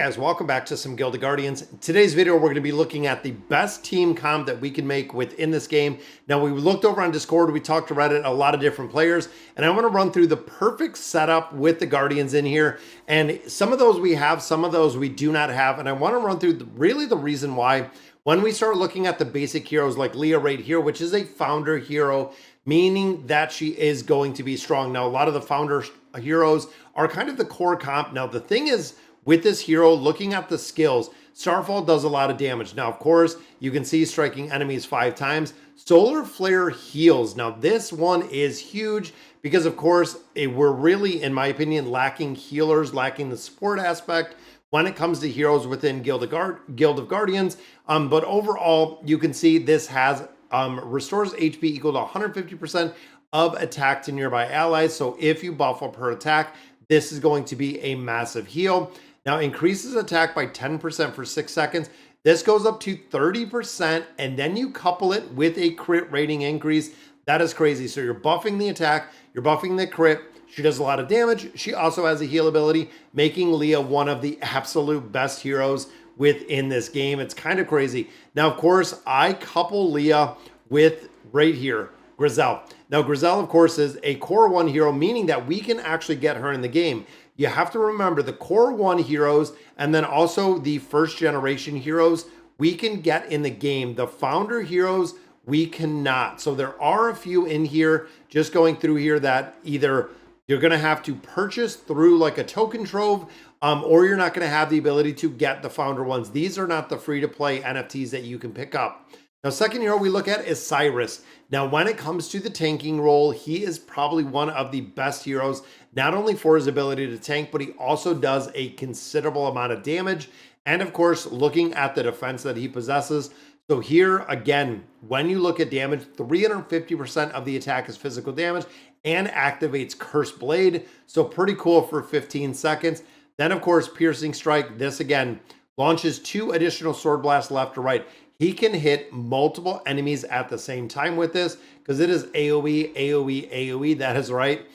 Guys, welcome back to some Guild of Guardians. In today's video, we're going to be looking at the best team comp that we can make within this game. Now, we looked over on Discord, we talked to Reddit, a lot of different players, and I want to run through the perfect setup with the Guardians in here. And some of those we have, some of those we do not have, and I want to run through really the reason why. When we start looking at the basic heroes like Leah right here, which is a founder hero, meaning that she is going to be strong. Now, a lot of the founder heroes are kind of the core comp. Now, the thing is, with this hero, looking at the skills, Starfall does a lot of damage. Now, of course, you can see striking enemies 5 times. Solar Flare heals. Now, this one is huge because, of course, we're really, in my opinion, lacking healers, lacking the support aspect when it comes to heroes within Guild of Guardians. But overall, you can see this has restores HP equal to 150% of attack to nearby allies. So if you buff up her attack, this is going to be a massive heal. Now, increases attack by 10% for 6 seconds. This goes up to 30%, and then you couple it with a crit rating increase. That is crazy. So you're buffing the attack, you're buffing the crit. She does a lot of damage. She also has a heal ability, making Leah one of the absolute best heroes within this game. It's kind of crazy. Now, of course, I couple Leah with right here, Grizel. Now, Grizel, of course, is a core 1 hero, meaning that we can actually get her in the game. You have to remember the core 1 heroes and then also the first generation heroes we can get in the game. The founder heroes, we cannot. So there are a few in here, just going through here, that either you're going to have to purchase through like a token trove, or you're not going to have the ability to get the founder ones. These are not the free-to-play NFTs that you can pick up. Now, second hero we look at is Cyrus. Now, when it comes to the tanking role, he is probably one of the best heroes, not only for his ability to tank, but he also does a considerable amount of damage. And of course, looking at the defense that he possesses. So here, again, when you look at damage, 350% of the attack is physical damage and activates Curse Blade. So pretty cool for 15 seconds. Then, of course, Piercing Strike. This, again, launches 2 additional Sword Blasts left to right. He can hit multiple enemies at the same time with this because it is AoE, AoE, AoE. That is right.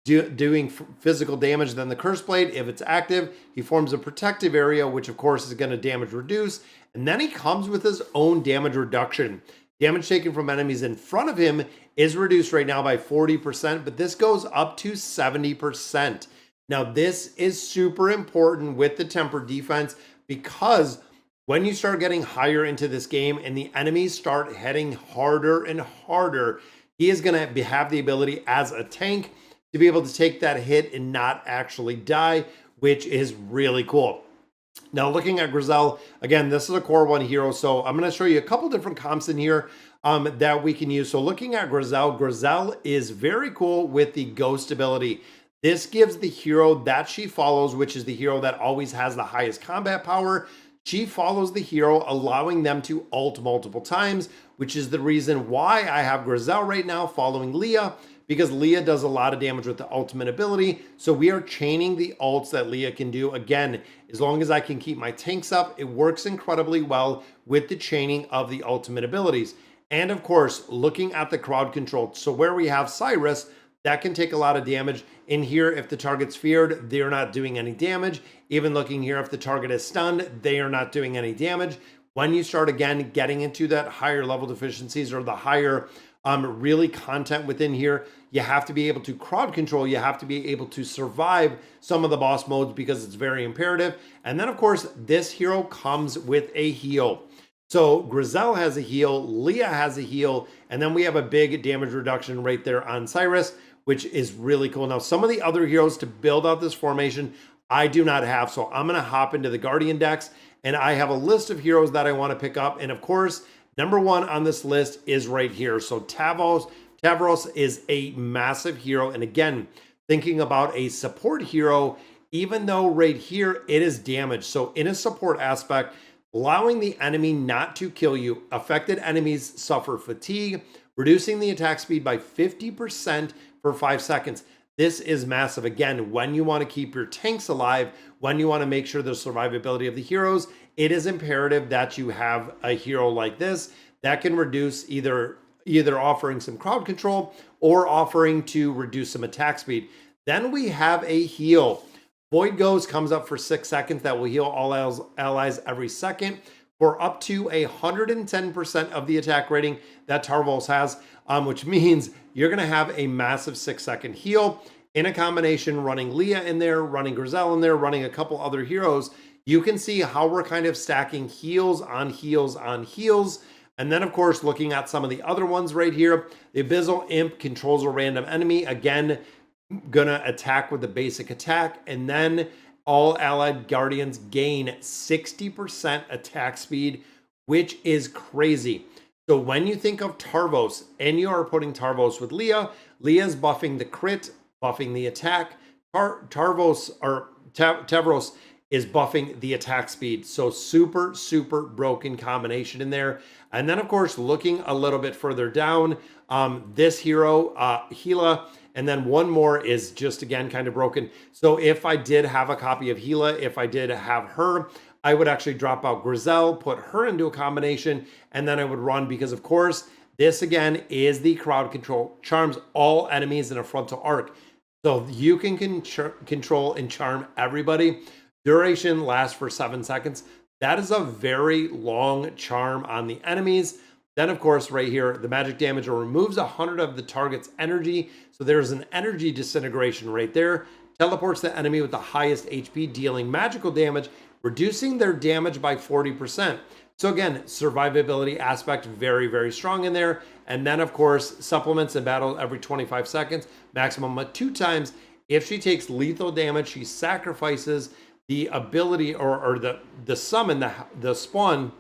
Doing physical damage. Then the Curse Blade, if it's active, he forms a protective area, which of course is going to damage reduce. And then he comes with his own damage reduction. Damage taken from enemies in front of him is reduced right now by 40%, but this goes up to 70%. Now, this is super important with the tempered defense because when you start getting higher into this game and the enemies start heading harder and harder, he is going to have the ability as a tank to be able to take that hit and not actually die, which is really cool. Now, looking at Grizel, again, this is a core 1 hero, so I'm going to show you a couple different comps in here that we can use. So looking at Grizel, Grizel is very cool with the Ghost ability. This gives the hero that she follows, which is the hero that always has the highest combat power. She follows the hero, allowing them to ult multiple times, which is the reason why I have Grizel right now following Leah, because Leah does a lot of damage with the ultimate ability. So we are chaining the ults that Leah can do. Again, as long as I can keep my tanks up, it works incredibly well with the chaining of the ultimate abilities. And of course, looking at the crowd control. So where we have Cyrus, that can take a lot of damage. In here, if the target's feared, they're not doing any damage. Even looking here, if the target is stunned, they are not doing any damage. When you start, again, getting into that higher level deficiencies or the higher really content within here, you have to be able to crowd control. You have to be able to survive some of the boss modes because it's very imperative. And then, of course, this hero comes with a heal. So Grizel has a heal, Leah has a heal, and then we have a big damage reduction right there on Cyrus, which is really cool. Now, some of the other heroes to build out this formation, I do not have. So I'm going to hop into the Guardian decks, and I have a list of heroes that I want to pick up. And of course, number 1 on this list is right here. So Tavros is a massive hero. And again, thinking about a support hero, even though right here it is damage. So in a support aspect, allowing the enemy not to kill you. Affected enemies suffer fatigue, reducing the attack speed by 50% for 5 seconds. This is massive. Again, when you want to keep your tanks alive, when you want to make sure the survivability of the heroes, it is imperative that you have a hero like this that can reduce either offering some crowd control or offering to reduce some attack speed. Then we have a heal. Void Ghost comes up for 6 seconds. That will heal all allies every second for up to 110% of the attack rating that Tarvos has, which means you're going to have a massive 6-second heal in a combination running Leah in there, running Grizel in there, running a couple other heroes. You can see how we're kind of stacking heals on heals on heals. And then, of course, looking at some of the other ones right here, the Abyssal Imp controls a random enemy. Again, gonna attack with the basic attack, and then all allied guardians gain 60% attack speed, which is crazy. So when you think of Tarvos and you are putting Tarvos with Leah, Leah's buffing the crit, buffing the attack. Tavros is buffing the attack speed. So super, super broken combination in there. And then, of course, looking a little bit further down, this hero, Gila, and then one more is just, again, kind of broken. So if I did have a copy of Gila, if I did have her, I would actually drop out Grizel, put her into a combination, and then I would run because, of course, this, again, is the crowd control. Charms all enemies in a frontal arc. So you can control and charm everybody. Duration lasts for 7 seconds. That is a very long charm on the enemies. Then, of course, right here, the magic damage removes 100 of the target's energy. So there's an energy disintegration right there. Teleports the enemy with the highest HP, dealing magical damage, reducing their damage by 40%. So again, survivability aspect, very, very strong in there. And then, of course, supplements in battle every 25 seconds, maximum of 2 times. If she takes lethal damage, she sacrifices the ability or the summon, the spawn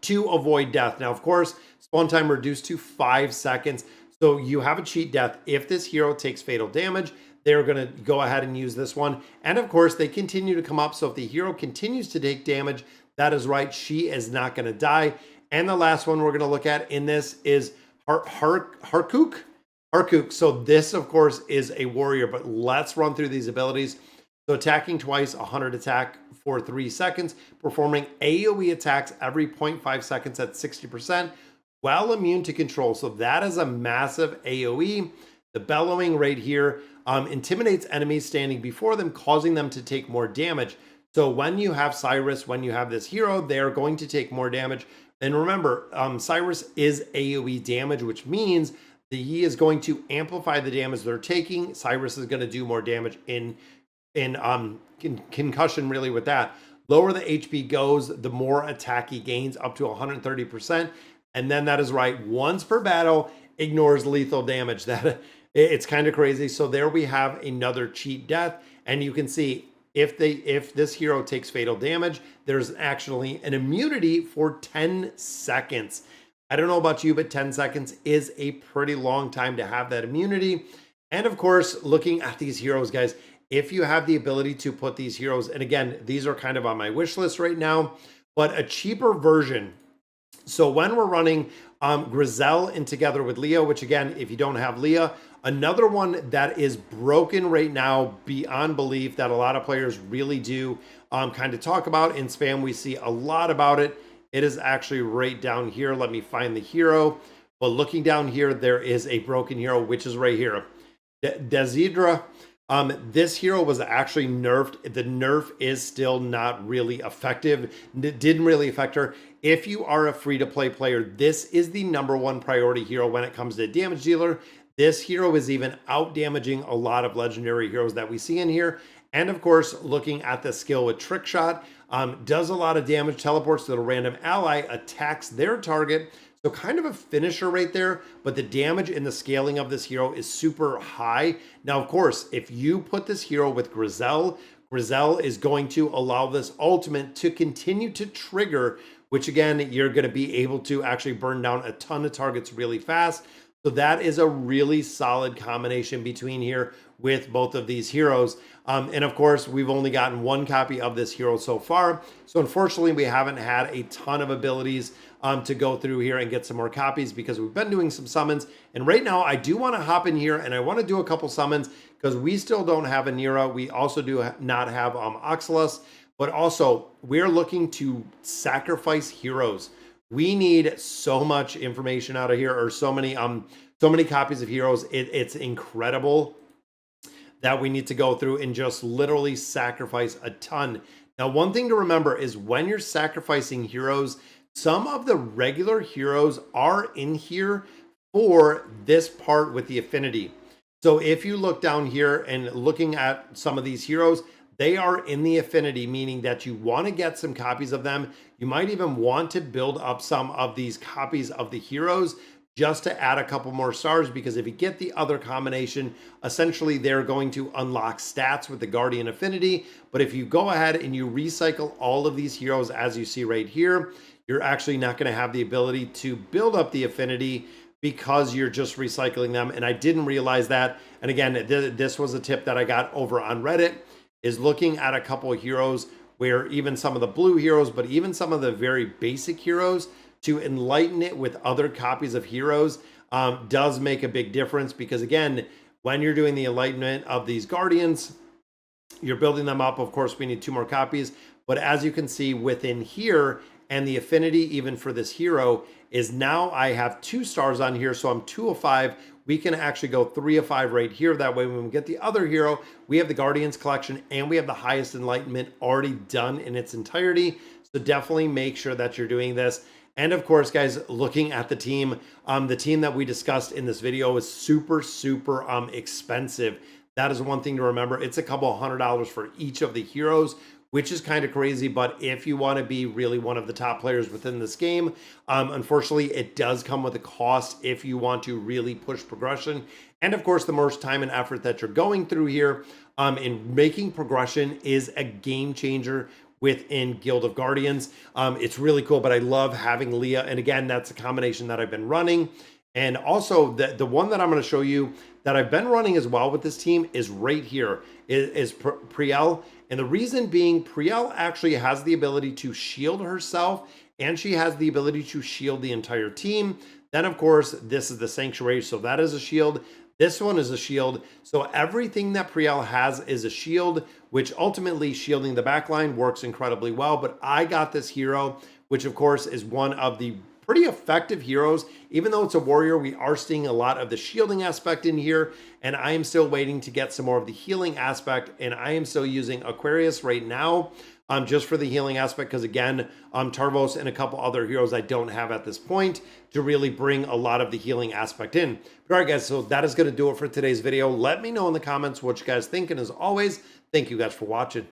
to avoid death. Now, of course, spawn time reduced to 5 seconds. So you have a cheat death. If this hero takes fatal damage, they're going to go ahead and use this one. And of course, they continue to come up. So if the hero continues to take damage, that is right, she is not going to die. And the last one we're going to look at in this is Harkuk. So this, of course, is a warrior, but let's run through these abilities. So attacking twice, 100 attack for 3 seconds, performing AoE attacks every 0.5 seconds at 60%, while immune to control. So that is a massive AoE. The bellowing right here intimidates enemies standing before them, causing them to take more damage. So when you have Cyrus, when you have this hero, they're going to take more damage. And remember, Cyrus is AoE damage, which means that he is going to amplify the damage they're taking. Cyrus is going to do more damage in concussion, really, with that. Lower the HP goes, the more attack he gains, up to 130%. And then that is right, once per battle, ignores lethal damage. That it's kind of crazy. So there we have another cheat death. And you can see if this hero takes fatal damage, there's actually an immunity for 10 seconds. I don't know about you, but 10 seconds is a pretty long time to have that immunity. And of course, looking at these heroes, guys, if you have the ability to put these heroes, and again, these are kind of on my wish list right now, but a cheaper version. So when we're running Grizel in together with Leah, which again, if you don't have Leah, another one that is broken right now beyond belief that a lot of players really do kind of talk about in spam. We see a lot about it. It is actually right down here. Let me find the hero. But looking down here, there is a broken hero, which is right here. Desidra. This hero was actually nerfed. The nerf is still not really effective. It didn't really affect her. If you are a free-to-play player, this is the #1 priority hero when it comes to damage dealer. This hero is even out-damaging a lot of legendary heroes that we see in here. And of course, looking at the skill with Trick Shot, does a lot of damage, teleports to the random ally, attacks their target. So kind of a finisher right there, but the damage and the scaling of this hero is super high. Now, of course, if you put this hero with Grizel, Grizel is going to allow this ultimate to continue to trigger, which again, you're going to be able to actually burn down a ton of targets really fast. So that is a really solid combination between here with both of these heroes. And of course, we've only gotten 1 copy of this hero so far. So unfortunately, we haven't had a ton of abilities to go through here and get some more copies because we've been doing some summons. And right now, I do want to hop in here and I want to do a couple summons because we still don't have a Nira. We also do not have Oxalis, but also we're looking to sacrifice heroes. We need so much information out of here, or so many copies of heroes. It's incredible that we need to go through and just literally sacrifice a ton. Now, one thing to remember is when you're sacrificing heroes, some of the regular heroes are in here for this part with the affinity. So if you look down here and looking at some of these heroes, they are in the affinity, meaning that you want to get some copies of them. You might even want to build up some of these copies of the heroes just to add a couple more stars, because if you get the other combination, essentially they're going to unlock stats with the Guardian affinity. But if you go ahead and you recycle all of these heroes, as you see right here, you're actually not going to have the ability to build up the affinity because you're just recycling them. And I didn't realize that. And again, this was a tip that I got over on Reddit, is looking at a couple of heroes where even some of the blue heroes, but even some of the very basic heroes, to enlighten it with other copies of heroes does make a big difference. Because again, when you're doing the enlightenment of these Guardians, you're building them up. Of course, we need 2 more copies. But as you can see within here, and the affinity even for this hero is now I have 2 stars on here. So I'm 2 of 5. We can actually go 3 of 5 right here. That way, when we get the other hero, we have the Guardians collection and we have the highest enlightenment already done in its entirety. So definitely make sure that you're doing this. And of course, guys, looking at the team that we discussed in this video is super expensive. That is one thing to remember. It's a couple of $100 for each of the heroes, which is kind of crazy. But if you want to be really one of the top players within this game, unfortunately, it does come with a cost if you want to really push progression. And of course, the more time and effort that you're going through here in making progression is a game changer within Guild of Guardians. It's really cool, but I love having Leah. And again, that's a combination that I've been running. And also the one that I'm going to show you that I've been running as well with this team is right here, is Priel. And the reason being, Priel actually has the ability to shield herself, and she has the ability to shield the entire team. Then, of course, this is the Sanctuary, so that is a shield. This one is a shield. So everything that Priel has is a shield, which ultimately shielding the backline works incredibly well. But I got this hero, which of course is one of the pretty effective heroes. Even though it's a warrior, we are seeing a lot of the shielding aspect in here. And I am still waiting to get some more of the healing aspect. And I am still using Aquarius right now. Just for the healing aspect, because again, Tarvos and a couple other heroes I don't have at this point to really bring a lot of the healing aspect in. But all right, guys, so that is going to do it for today's video. Let me know in the comments what you guys think, and as always, thank you guys for watching.